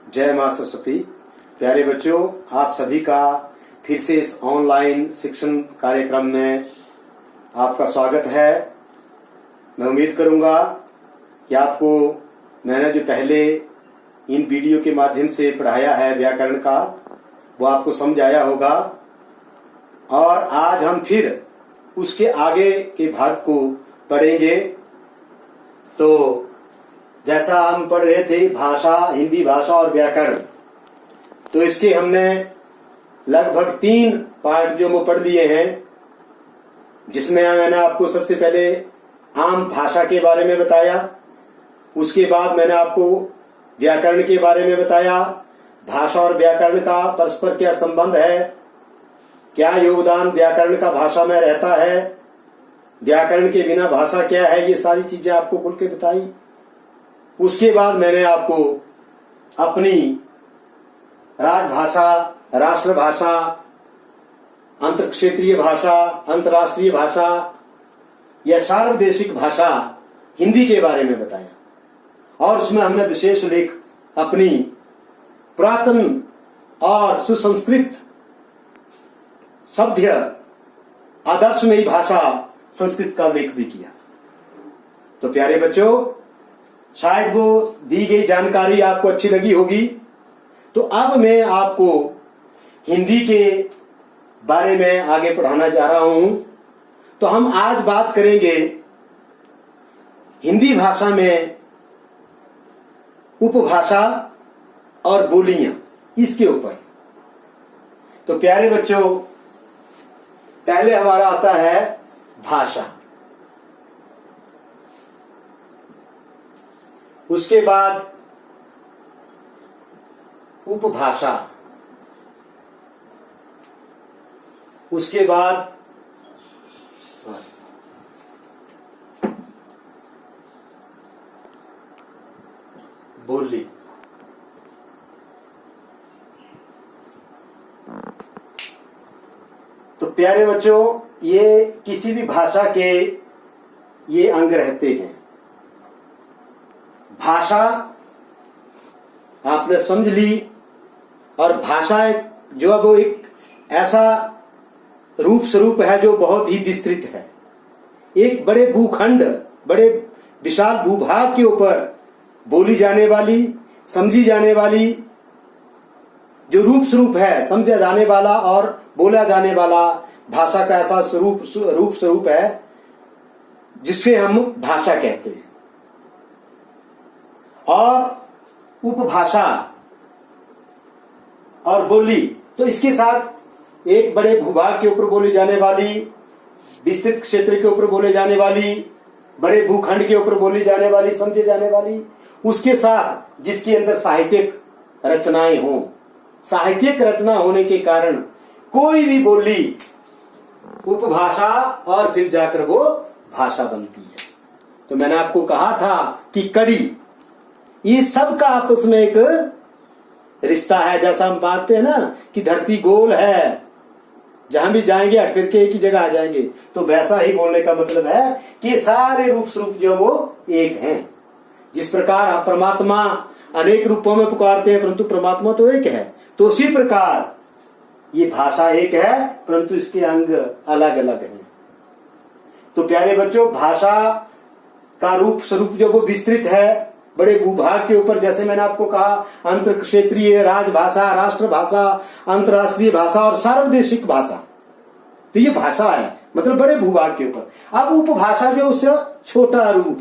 जय मां सरस्वती। प्यारे बच्चों, आप सभी का फिर से इस ऑनलाइन शिक्षण कार्यक्रम में आपका स्वागत है। मैं उम्मीद करूंगा कि आपको मैंने जो पहले इन वीडियो के माध्यम से पढ़ाया है व्याकरण का, वो आपको समझ आया होगा। और आज हम फिर उसके आगे के भाग को पढ़ेंगे। तो जैसा हम पढ़ रहे थे भाषा, हिंदी भाषा और व्याकरण, तो इसके हमने लगभग 3 पार्ट जो वो पढ़ लिए हैं, जिसमें मैंने आपको सबसे पहले आम भाषा के बारे में बताया। उसके बाद मैंने आपको व्याकरण के बारे में बताया। भाषा और व्याकरण का परस्पर क्या संबंध है, क्या योगदान व्याकरण का भाषा में रहता है, व्याकरण के बिना भाषा क्या है, ये सारी चीजें आपको खुल के बताई। उसके बाद मैंने आपको अपनी राजभाषा, राष्ट्रभाषा, अंतरक्षेत्रीय भाषा, अंतर्राष्ट्रीय भाषा या सार्वदेशिक भाषा हिंदी के बारे में बताया। और उसमें हमने विशेष उल्लेख अपनी पुरातन और सुसंस्कृत सभ्य आदर्शमयी भाषा संस्कृत का उल्लेख भी किया। तो प्यारे बच्चों, शायद वो दी गई जानकारी आपको अच्छी लगी होगी। तो अब मैं आपको हिंदी के बारे में आगे पढ़ाना जा रहा हूं। तो हम आज बात करेंगे हिंदी भाषा में उपभाषा और बोलियां, इसके ऊपर। तो प्यारे बच्चों, पहले हमारा आता है भाषा, उसके बाद उपभाषा, उसके बाद बोली। तो प्यारे बच्चों, ये किसी भी भाषा के ये अंग रहते हैं। भाषा आपने समझ ली, और भाषा जो है वो एक ऐसा रूप स्वरूप है जो बहुत ही विस्तृत है। एक बड़े भूखंड, बड़े विशाल भूभाग के ऊपर बोली जाने वाली, समझी जाने वाली जो रूप स्वरूप है, समझा जाने वाला और बोला जाने वाला, भाषा का ऐसा रूप स्वरूप है जिससे हम भाषा कहते हैं। और उपभाषा और बोली, तो इसके साथ एक बड़े भूभाग के ऊपर बोली जाने वाली, विस्तृत क्षेत्र के ऊपर बोले जाने वाली, बड़े भूखंड के ऊपर बोली जाने वाली, समझे जाने वाली, उसके साथ जिसके अंदर साहित्यिक रचनाएं हों। साहित्यिक रचना होने के कारण कोई भी बोली उपभाषा और फिर जाकर वो भाषा बनती है। तो मैंने आपको कहा था कि कड़ी, ये सब का आपस में एक रिश्ता है। जैसा हम मानते हैं ना कि धरती गोल है, जहां भी जाएंगे हट फिर के एक ही जगह आ जाएंगे, तो वैसा ही बोलने का मतलब है कि सारे रूप स्वरूप जो वो एक हैं। जिस प्रकार आप परमात्मा अनेक रूपों में पुकारते हैं, परंतु परमात्मा तो एक है, तो उसी प्रकार ये भाषा एक है, परंतु इसके अंग अलग अलग हैं। तो प्यारे बच्चों, भाषा का रूप स्वरूप जो वो विस्तृत है, बड़े भूभाग के ऊपर, जैसे मैंने आपको कहा, अंतर क्षेत्रीय, राजभाषा, राष्ट्रभाषा, अंतर्राष्ट्रीय भाषा और सार्वदेशिक भाषा। तो ये भाषा है, मतलब बड़े भूभाग के ऊपर। अब उपभाषा जो उससे छोटा रूप,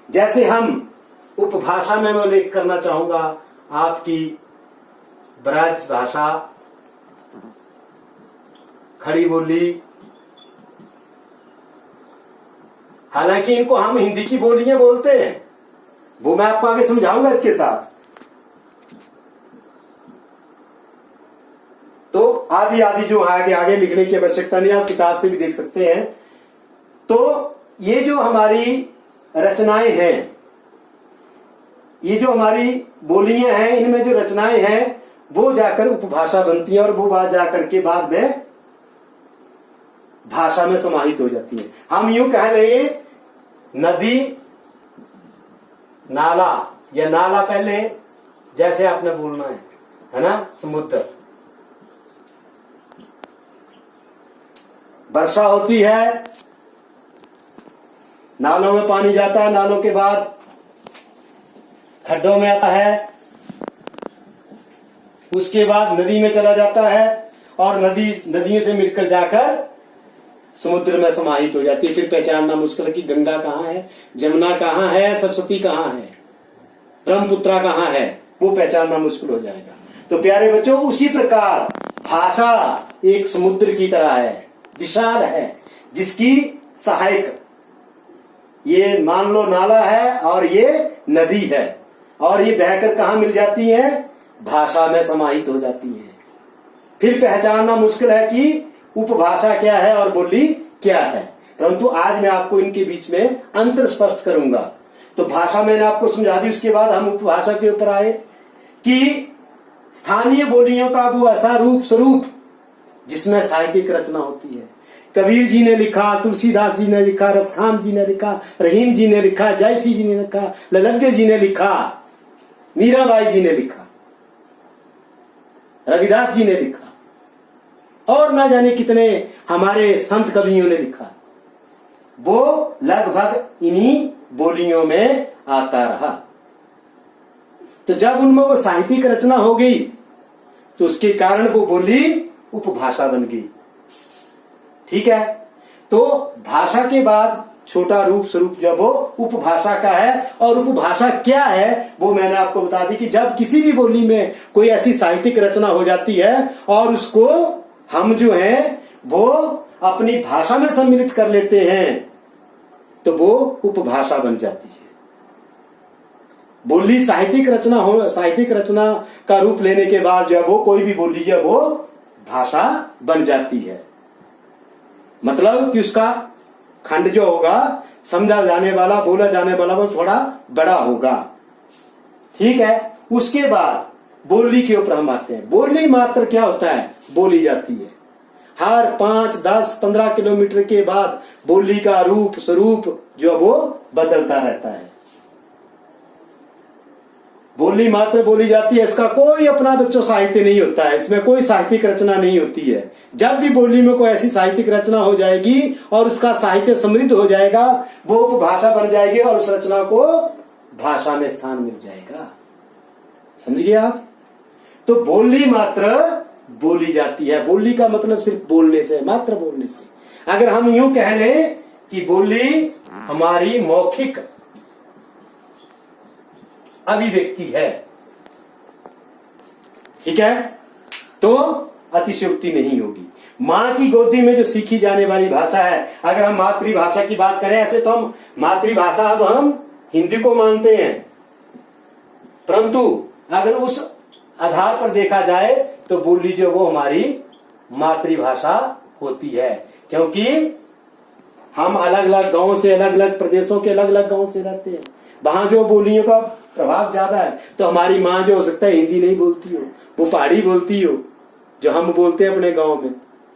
जैसे हम उपभाषा में मैं उल्लेख करना चाहूंगा आपकी ब्रज भाषा, खड़ी बोली। हालांकि इनको हम हिंदी की बोलियां बोलते हैं, वो मैं आपको आगे समझाऊंगा इसके साथ। तो आदि आदि जो आगे लिखने की आवश्यकता नहीं, आप किताब से भी देख सकते हैं। तो ये जो हमारी रचनाएं हैं, ये जो हमारी बोलियां हैं, इनमें जो रचनाएं हैं वो जाकर उपभाषा बनती है, और वो बात जाकर के बाद में भाषा में समाहित हो जाती है। हम यूं कह लेंगे नदी, नाला, या नाला पहले जैसे आपने बोलना है ना। समुद्र, वर्षा होती है, नालों में पानी जाता है, नालों के बाद खड्डों में आता है, उसके बाद नदी में चला जाता है और नदियों से मिलकर जाकर समुद्र में समाहित हो जाती है। फिर पहचानना मुश्किल है कि गंगा कहाँ है, जमुना कहाँ है, सरस्वती कहाँ है, ब्रह्मपुत्रा कहाँ है, वो पहचानना मुश्किल हो जाएगा। तो प्यारे बच्चों, उसी प्रकार भाषा एक समुद्र की तरह है, विशाल है, जिसकी सहायक ये मान लो नाला है और ये नदी है, और ये बहकर कहाँ मिल जाती है, भाषा में समाहित हो जाती है। फिर पहचानना मुश्किल है कि उपभाषा क्या है और बोली क्या है, परंतु आज मैं आपको इनके बीच में अंतर स्पष्ट करूंगा। तो भाषा मैंने आपको समझा दी, उसके बाद हम उपभाषा के ऊपर आए कि स्थानीय बोलियों का वो ऐसा रूप स्वरूप जिसमें साहित्यिक रचना होती है। कबीर जी ने लिखा, तुलसीदास जी ने लिखा, रसखान जी ने लिखा, रहीम जी ने लिखा, जयसी जी ने लिखा, ललग्गे जी ने लिखा, मीराबाई जी ने लिखा, रविदास जी ने लिखा, और ना जाने कितने हमारे संत कवियों ने लिखा। वो लगभग इन्हीं बोलियों में आता रहा। तो जब उनमें वो साहित्यिक रचना हो गई तो उसके कारण वो बोली उपभाषा बन गई। ठीक है, तो भाषा के बाद छोटा रूप स्वरूप जब वो उपभाषा का है, और उपभाषा क्या है वो मैंने आपको बता दी कि जब किसी भी बोली में कोई ऐसी साहित्यिक रचना हो जाती है और उसको हम जो है वो अपनी भाषा में सम्मिलित कर लेते हैं तो वो उपभाषा बन जाती है। बोली साहित्यिक रचना का रूप लेने के बाद जब वो कोई भी बोली जब वो भाषा बन जाती है, मतलब कि उसका खंड जो होगा, समझा जाने वाला, बोला जाने वाला, वो थोड़ा बड़ा होगा। ठीक है, उसके बाद बोली के ऊपर हम आते हैं। बोली मात्र क्या होता है, बोली जाती है। हर 5, 10, 15 किलोमीटर के बाद बोली का रूप स्वरूप जो वो बदलता रहता है। बोली मात्र बोली जाती है, इसका कोई अपना बच्चों साहित्य नहीं होता है, इसमें कोई साहित्यिक रचना नहीं होती है। जब भी बोली में कोई ऐसी साहित्यिक रचना हो जाएगी और उसका साहित्य समृद्ध हो जाएगा, वो उपभाषा बन जाएगी और उस रचना को भाषा में स्थान मिल जाएगा। समझ गए आप? तो बोली मात्र बोली जाती है। बोली का मतलब सिर्फ बोलने से, मात्र बोलने से। अगर हम यूं कह लें कि बोली हमारी मौखिक अभिव्यक्ति है, ठीक है, तो अतिशयोक्ति नहीं होगी। मां की गोदी में जो सीखी जाने वाली भाषा है, अगर हम मातृभाषा की बात करें, ऐसे तो हम मातृभाषा अब हम हिंदी को मानते हैं, परंतु अगर उस आधार पर देखा जाए तो बोली जो वो हमारी मातृभाषा होती है, क्योंकि हम अलग अलग गांवों से, अलग अलग प्रदेशों के अलग अलग गांव से रहते हैं। वहां जो बोलियों का प्रभाव ज्यादा है, तो हमारी माँ जो हो सकता है हिंदी नहीं बोलती हो, वो पहाड़ी बोलती हो, जो हम बोलते हैं अपने गांव में,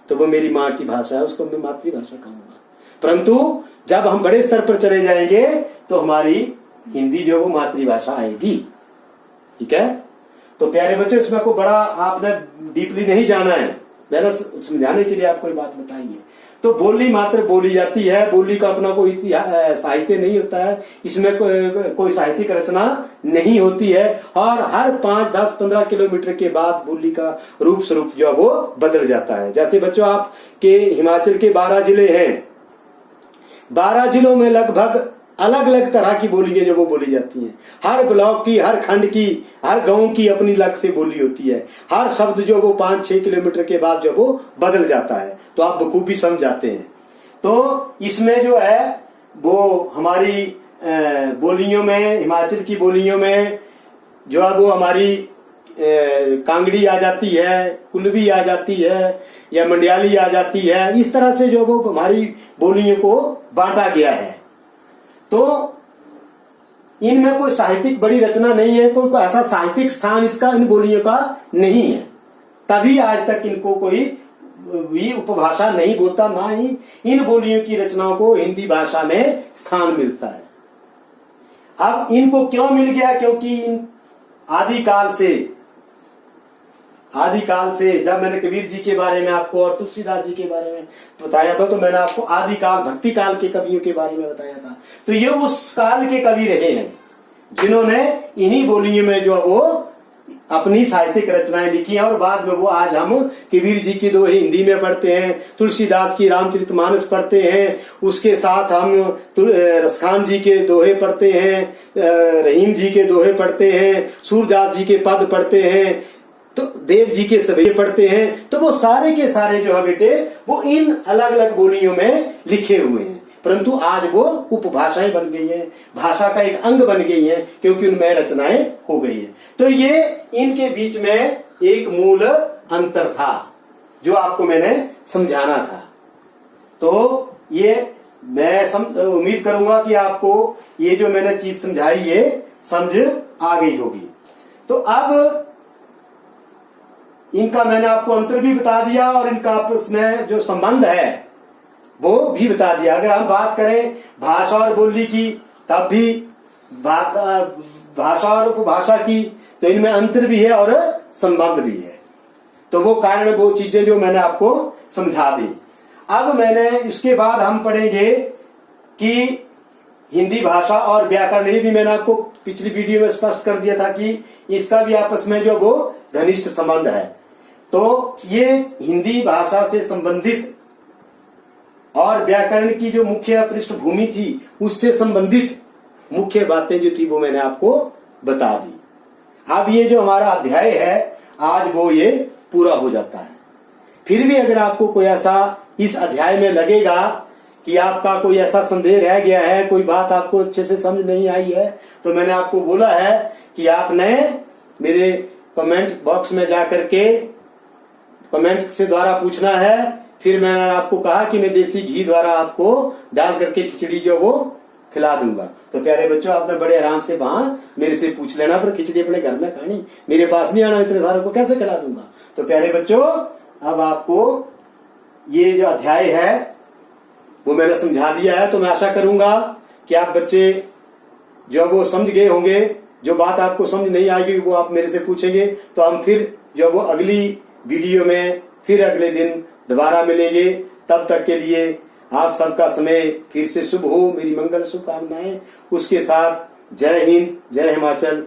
तो वो मेरी माँ की भाषा है, उसको मैं मातृभाषा कहूंगा। परंतु जब हम बड़े स्तर पर चले जाएंगे तो हमारी हिंदी जो वो मातृभाषा आएगी। ठीक है, तो प्यारे बच्चों, इसमें को बड़ा आपने डीपली नहीं जाना है, मैंने समझाने के लिए आपको ये बात बताई है। तो बोली मात्र बोली जाती है, बोली का अपना कोई साहित्य नहीं होता है, इसमें कोई साहित्यिक रचना नहीं होती है, और हर 5, 10, 15 किलोमीटर के बाद बोली का रूप स्वरूप जो वो बदल जाता है। जैसे बच्चों, आपके हिमाचल के 12 जिले हैं, 12 जिलों में लगभग अलग अलग तरह की बोलियां जो वो बोली जाती हैं। हर ब्लॉक की, हर खंड की, हर गांव की अपनी अलग से बोली होती है। हर शब्द जो वो 5-6 किलोमीटर के बाद जो वो बदल जाता है, तो आप बखूबी समझ जाते हैं। तो इसमें जो है वो हमारी बोलियों में, हिमाचल की बोलियों में जो है वो हमारी कांगड़ी आ जाती है, कुल्लवी आ जाती है, या मंडियाली आ जाती है। इस तरह से जो वो हमारी बोलियों को बांटा गया है। तो इनमें कोई साहित्यिक बड़ी रचना नहीं है, कोई ऐसा साहित्यिक स्थान इसका इन बोलियों का नहीं है, तभी आज तक इनको कोई भी उपभाषा नहीं बोलता, ना ही इन बोलियों की रचनाओं को हिंदी भाषा में स्थान मिलता है। अब इनको क्यों मिल गया? क्योंकि आदि काल से जब मैंने कबीर जी के बारे में आपको और तुलसीदास जी के बारे में बताया था, तो मैंने आपको आदि काल भक्ति काल के कवियों के बारे में बताया था। तो ये उस काल के कवि रहे हैं जिन्होंने इन्हीं बोलियों में जो वो अपनी साहित्यिक रचनाएं लिखी हैं। और बाद में वो आज हम कबीर जी की दोहे हिंदी में पढ़ते हैं, तुलसीदास की रामचरितमानस पढ़ते हैं, उसके साथ हम रसखान जी के दोहे पढ़ते हैं, रहीम जी के दोहे पढ़ते हैं, सूरदास जी के पद पढ़ते हैं, तो देव जी के सभी पढ़ते हैं। तो वो सारे के सारे जो है बेटे वो इन अलग अलग बोलियों में लिखे हुए हैं, परंतु आज वो उपभाषाएं बन गई हैं, भाषा का एक अंग बन गई हैं, क्योंकि उनमें रचनाएं हो गई हैं। तो ये इनके बीच में एक मूल अंतर था जो आपको मैंने समझाना था। तो ये मैं उम्मीद करूंगा कि आपको ये जो मैंने चीज समझाई ये समझ आ गई होगी। तो अब इनका मैंने आपको अंतर भी बता दिया और इनका आपस में जो संबंध है वो भी बता दिया। अगर हम बात करें भाषा और बोली की, तब भी भाषा और उपभाषा की, तो इनमें अंतर भी है और संबंध भी है। तो वो कारण वो चीजें जो मैंने आपको समझा दी। अब मैंने इसके बाद हम पढ़ेंगे कि हिंदी भाषा और व्याकरण, ये भी मैंने आपको पिछली वीडियो में स्पष्ट कर दिया था कि इसका भी आपस में जो वो घनिष्ठ संबंध है। तो ये हिंदी भाषा से संबंधित और व्याकरण की जो मुख्य पृष्ठभूमि थी उससे संबंधित मुख्य बातें जो थी वो मैंने आपको बता दी। अब ये जो हमारा अध्याय है आज वो ये पूरा हो जाता है। फिर भी अगर आपको कोई ऐसा इस अध्याय में लगेगा कि आपका कोई ऐसा संदेह रह गया है, कोई बात आपको अच्छे से समझ नहीं आई है, तो मैंने आपको बोला है कि आपने मेरे कमेंट बॉक्स में जाकर के कमेंट से द्वारा पूछना है। फिर मैंने आपको कहा कि मैं देसी घी द्वारा आपको डाल करके खिचड़ी जो वो खिला दूंगा। तो प्यारे बच्चों, आपने बड़े आराम से वहां मेरे से पूछ लेना, पर खिचड़ी अपने घर में खानी, मेरे पास नहीं आना, इतने सारे को कैसे खिला दूंगा। तो प्यारे बच्चों, अब आपको ये जो अध्याय है वो मैंने समझा दिया है। तो मैं आशा करूंगा कि आप बच्चे जो वो समझ गए होंगे। जो बात आपको समझ नहीं आएगी वो आप मेरे से पूछेंगे, तो हम फिर जो वो अगली वीडियो में फिर अगले दिन दोबारा मिलेंगे। तब तक के लिए आप सबका समय फिर से शुभ हो, मेरी मंगल शुभकामनाएं। उसके साथ जय हिंद, जय हिमाचल।